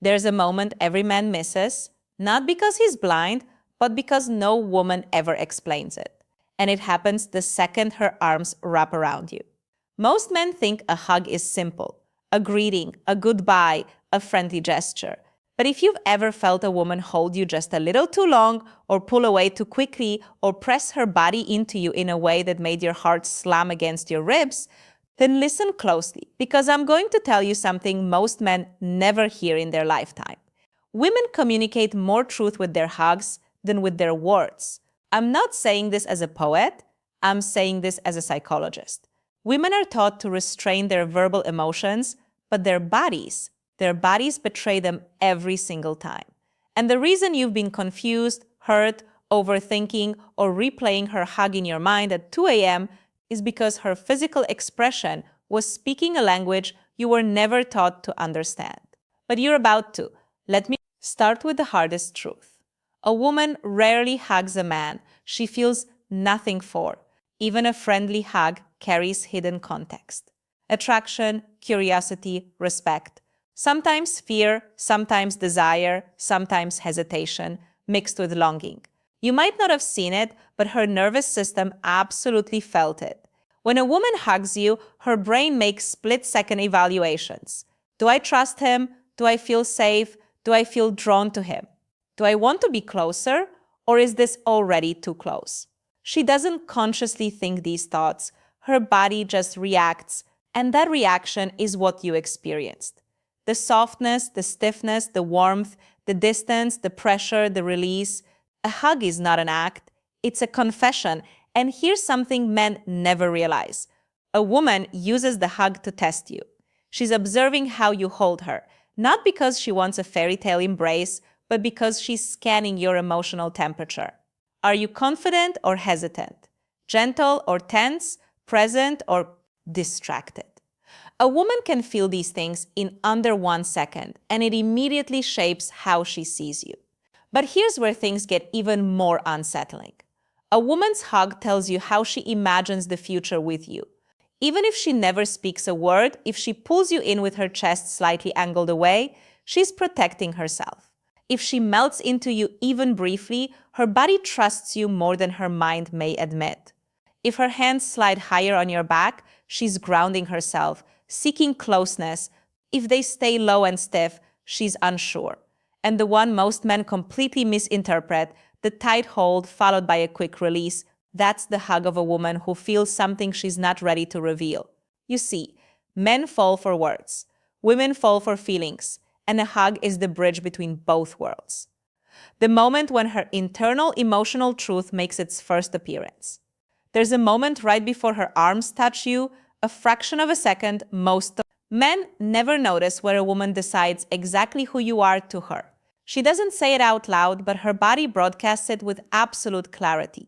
There's a moment every man misses, not because he's blind, but because no woman ever explains it. And it happens the second her arms wrap around you. Most men think a hug is simple, a greeting, a goodbye, a friendly gesture. But if you've ever felt a woman hold you just a little too long, or pull away too quickly, or press her body into you in a way that made your heart slam against your ribs, then listen closely, because I'm going to tell you something most men never hear in their lifetime. Women communicate more truth with their hugs than with their words. I'm not saying this as a poet, I'm saying this as a psychologist. Women are taught to restrain their verbal emotions, but their bodies betray them every single time. And the reason you've been confused, hurt, overthinking, or replaying her hug in your mind at 2 a.m. is because her physical expression was speaking a language you were never taught to understand. But you're about to. Let me start with the hardest truth. A woman rarely hugs a man she feels nothing for. Even a friendly hug carries hidden context. Attraction, curiosity, respect. Sometimes fear, sometimes desire, sometimes hesitation, mixed with longing. You might not have seen it, but her nervous system absolutely felt it. When a woman hugs you, her brain makes split-second evaluations. Do I trust him? Do I feel safe? Do I feel drawn to him? Do I want to be closer? Or is this already too close? She doesn't consciously think these thoughts. Her body just reacts, and that reaction is what you experienced. The softness, the stiffness, the warmth, the distance, the pressure, the release. A hug is not an act, it's a confession. And here's something men never realize. A woman uses the hug to test you. She's observing how you hold her, not because she wants a fairy tale embrace, but because she's scanning your emotional temperature. Are you confident or hesitant? Gentle or tense? Present or distracted? A woman can feel these things in under 1 second, and it immediately shapes how she sees you. But here's where things get even more unsettling. A woman's hug tells you how she imagines the future with you. Even if she never speaks a word, if she pulls you in with her chest slightly angled away, she's protecting herself. If she melts into you even briefly, her body trusts you more than her mind may admit. If her hands slide higher on your back, she's grounding herself, seeking closeness. If they stay low and stiff, she's unsure. And the one most men completely misinterpret, the tight hold followed by a quick release, that's the hug of a woman who feels something she's not ready to reveal. You see, men fall for words, women fall for feelings, and a hug is the bridge between both worlds. The moment when her internal emotional truth makes its first appearance. There's a moment right before her arms touch you, a fraction of a second, most of men never notice where a woman decides exactly who you are to her. She doesn't say it out loud, but her body broadcasts it with absolute clarity.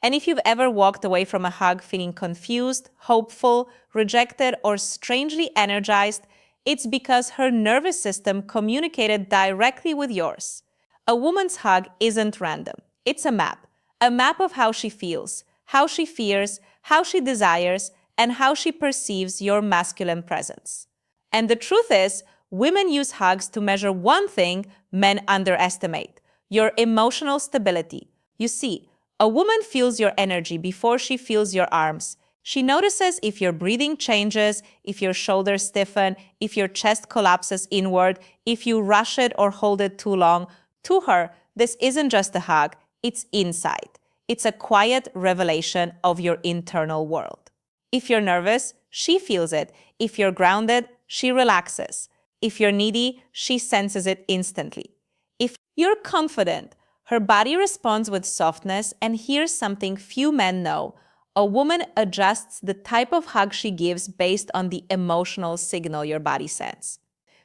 And if you've ever walked away from a hug feeling confused, hopeful, rejected, or strangely energized, it's because her nervous system communicated directly with yours. A woman's hug isn't random. It's a map of how she feels, how she fears, how she desires, and how she perceives your masculine presence. And the truth is, women use hugs to measure one thing men underestimate: your emotional stability. You see, a woman feels your energy before she feels your arms. She notices if your breathing changes, if your shoulders stiffen, if your chest collapses inward, if you rush it or hold it too long. To her, this isn't just a hug, it's insight. It's a quiet revelation of your internal world. If you're nervous, she feels it. If you're grounded, she relaxes. If you're needy, she senses it instantly. If you're confident, her body responds with softness, and here's something few men know. A woman adjusts the type of hug she gives based on the emotional signal your body sends.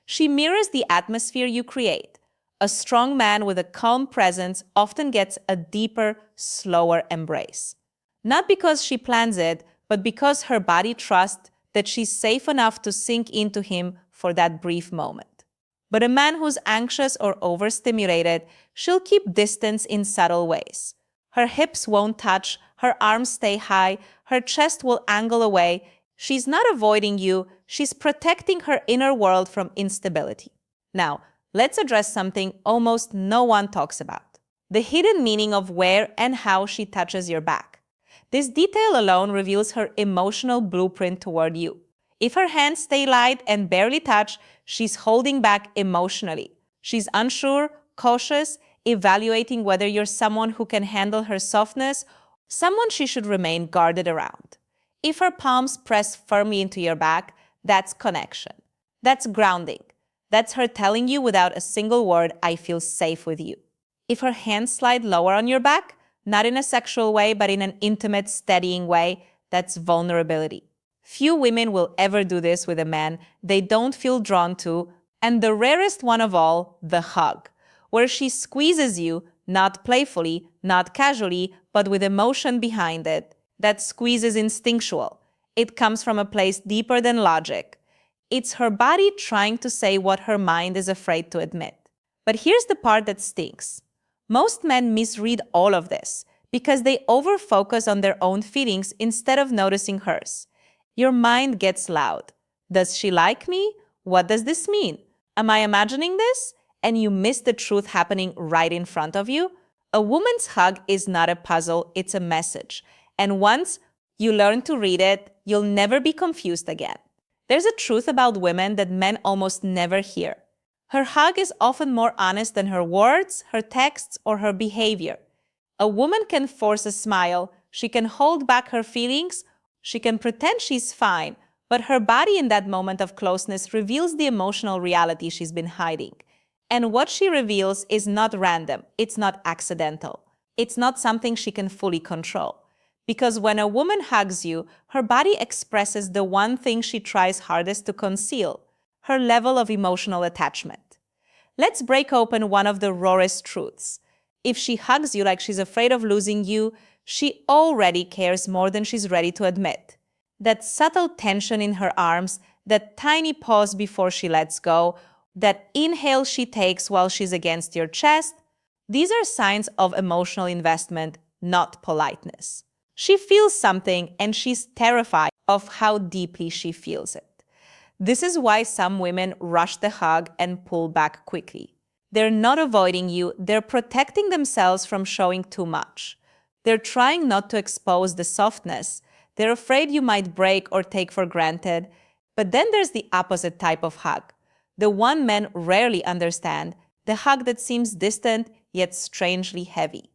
She mirrors the atmosphere you create. A strong man with a calm presence often gets a deeper, slower embrace. Not because she plans it, but because her body trusts that she's safe enough to sink into him for that brief moment. But a man who's anxious or overstimulated, she'll keep distance in subtle ways. Her hips won't touch, her arms stay high, her chest will angle away. She's not avoiding you, she's protecting her inner world from instability. Now, let's address something almost no one talks about: the hidden meaning of where and how she touches your back. This detail alone reveals her emotional blueprint toward you. If her hands stay light and barely touch, she's holding back emotionally. She's unsure, cautious, evaluating whether you're someone who can handle her softness, someone she should remain guarded around. If her palms press firmly into your back, that's connection. That's grounding. That's her telling you without a single word, "I feel safe with you." If her hands slide lower on your back, not in a sexual way, but in an intimate, steadying way, that's vulnerability. Few women will ever do this with a man they don't feel drawn to, and the rarest one of all, the hug, where she squeezes you, not playfully, not casually, but with emotion behind it. That squeeze is instinctual. It comes from a place deeper than logic. It's her body trying to say what her mind is afraid to admit. But here's the part that stinks. Most men misread all of this because they overfocus on their own feelings instead of noticing hers. Your mind gets loud. Does she like me? What does this mean? Am I imagining this? And you miss the truth happening right in front of you. A woman's hug is not a puzzle, it's a message. And once you learn to read it, you'll never be confused again. There's a truth about women that men almost never hear. Her hug is often more honest than her words, her texts, or her behavior. A woman can force a smile, she can hold back her feelings, she can pretend she's fine, but her body in that moment of closeness reveals the emotional reality she's been hiding. And what she reveals is not random, it's not accidental, it's not something she can fully control. Because when a woman hugs you, her body expresses the one thing she tries hardest to conceal: her level of emotional attachment. Let's break open one of the rawest truths. If she hugs you like she's afraid of losing you, she already cares more than she's ready to admit. That subtle tension in her arms, that tiny pause before she lets go, that inhale she takes while she's against your chest, these are signs of emotional investment, not politeness. She feels something and she's terrified of how deeply she feels it. This is why some women rush the hug and pull back quickly. They're not avoiding you, they're protecting themselves from showing too much. They're trying not to expose the softness. They're afraid you might break or take for granted. But then there's the opposite type of hug, the one men rarely understand, the hug that seems distant yet strangely heavy.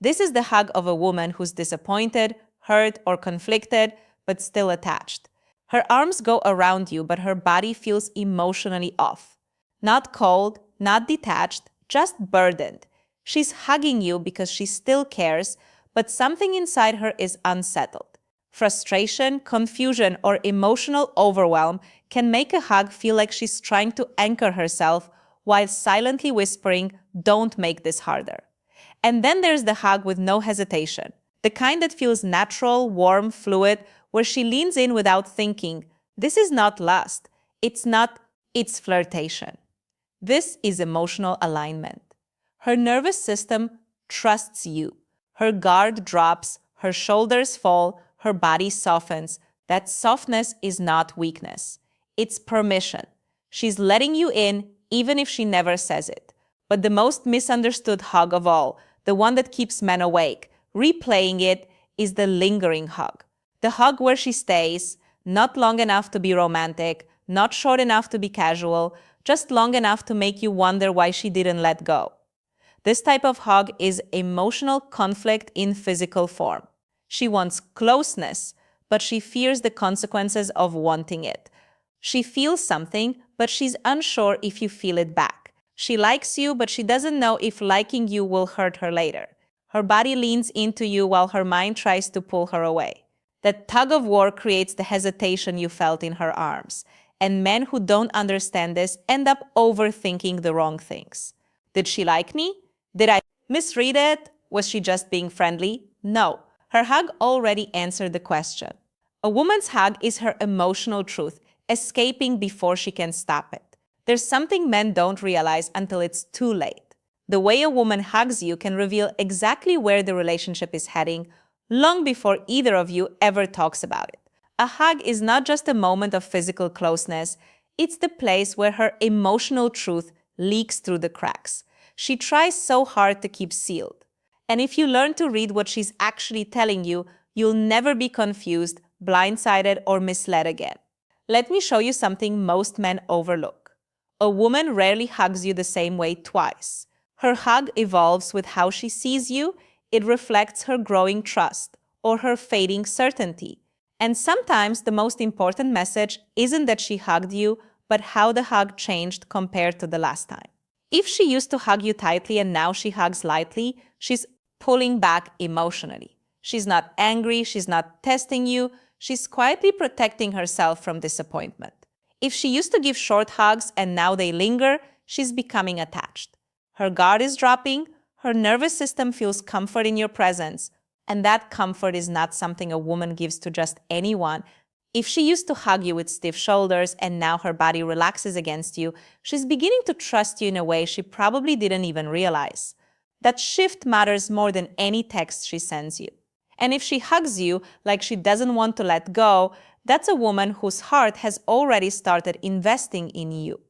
This is the hug of a woman who's disappointed, hurt, or conflicted, but still attached. Her arms go around you, but her body feels emotionally off. Not cold, not detached, just burdened. She's hugging you because she still cares, but something inside her is unsettled. Frustration, confusion, or emotional overwhelm can make a hug feel like she's trying to anchor herself while silently whispering, "Don't make this harder." And then there's the hug with no hesitation, the kind that feels natural, warm, fluid, where she leans in without thinking. This is not lust. It's flirtation. This is emotional alignment. Her nervous system trusts you. Her guard drops, her shoulders fall, her body softens. That softness is not weakness. It's permission. She's letting you in, even if she never says it. But the most misunderstood hug of all, the one that keeps men awake, replaying it, is the lingering hug. The hug where she stays, not long enough to be romantic, not short enough to be casual, just long enough to make you wonder why she didn't let go. This type of hug is emotional conflict in physical form. She wants closeness, but she fears the consequences of wanting it. She feels something, but she's unsure if you feel it back. She likes you, but she doesn't know if liking you will hurt her later. Her body leans into you while her mind tries to pull her away. That tug of war creates the hesitation you felt in her arms. And men who don't understand this end up overthinking the wrong things. Did she like me? Did I misread it? Was she just being friendly? No. Her hug already answered the question. A woman's hug is her emotional truth, escaping before she can stop it. There's something men don't realize until it's too late. The way a woman hugs you can reveal exactly where the relationship is heading long before either of you ever talks about it. A hug is not just a moment of physical closeness, it's the place where her emotional truth leaks through the cracks. She tries so hard to keep sealed. And if you learn to read what she's actually telling you, you'll never be confused, blindsided, or misled again. Let me show you something most men overlook. A woman rarely hugs you the same way twice. Her hug evolves with how she sees you. It reflects her growing trust or her fading certainty. And sometimes the most important message isn't that she hugged you, but how the hug changed compared to the last time. If she used to hug you tightly and now she hugs lightly, she's pulling back emotionally. She's not angry, she's not testing you, she's quietly protecting herself from disappointment. If she used to give short hugs and now they linger, she's becoming attached. Her guard is dropping, her nervous system feels comfort in your presence, and that comfort is not something a woman gives to just anyone. If she used to hug you with stiff shoulders and now her body relaxes against you, she's beginning to trust you in a way she probably didn't even realize. That shift matters more than any text she sends you. And if she hugs you like she doesn't want to let go, that's a woman whose heart has already started investing in you.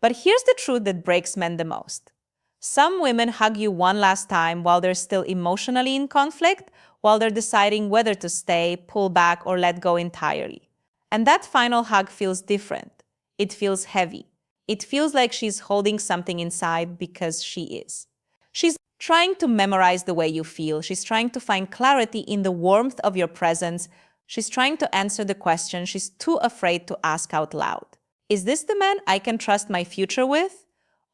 But here's the truth that breaks men the most. Some women hug you one last time while they're still emotionally in conflict, while they're deciding whether to stay, pull back, or let go entirely. And that final hug feels different. It feels heavy. It feels like she's holding something inside because she is. She's trying to memorize the way you feel. She's trying to find clarity in the warmth of your presence. She's trying to answer the question she's too afraid to ask out loud. Is this the man I can trust my future with?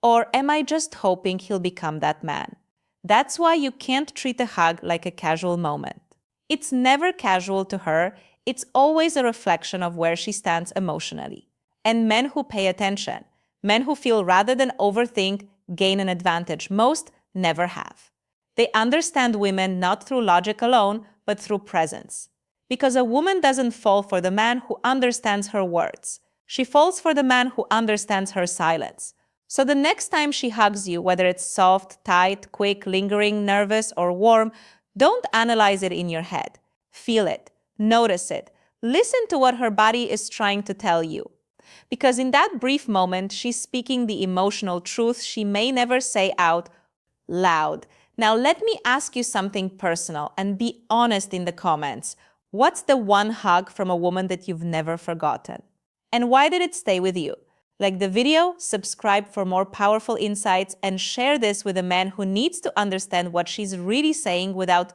Or am I just hoping he'll become that man? That's why you can't treat a hug like a casual moment. It's never casual to her. It's always a reflection of where she stands emotionally. And men who pay attention, men who feel rather than overthink, gain an advantage. Most never have. They understand women not through logic alone, but through presence. Because a woman doesn't fall for the man who understands her words. She falls for the man who understands her silence. So the next time she hugs you, whether it's soft, tight, quick, lingering, nervous, or warm, don't analyze it in your head. Feel it. Notice it. Listen to what her body is trying to tell you. Because in that brief moment, she's speaking the emotional truth she may never say out loud. Now let me ask you something personal and be honest in the comments. What's the one hug from a woman that you've never forgotten? And why did it stay with you? Like the video, subscribe for more powerful insights, and share this with a man who needs to understand what she's really saying without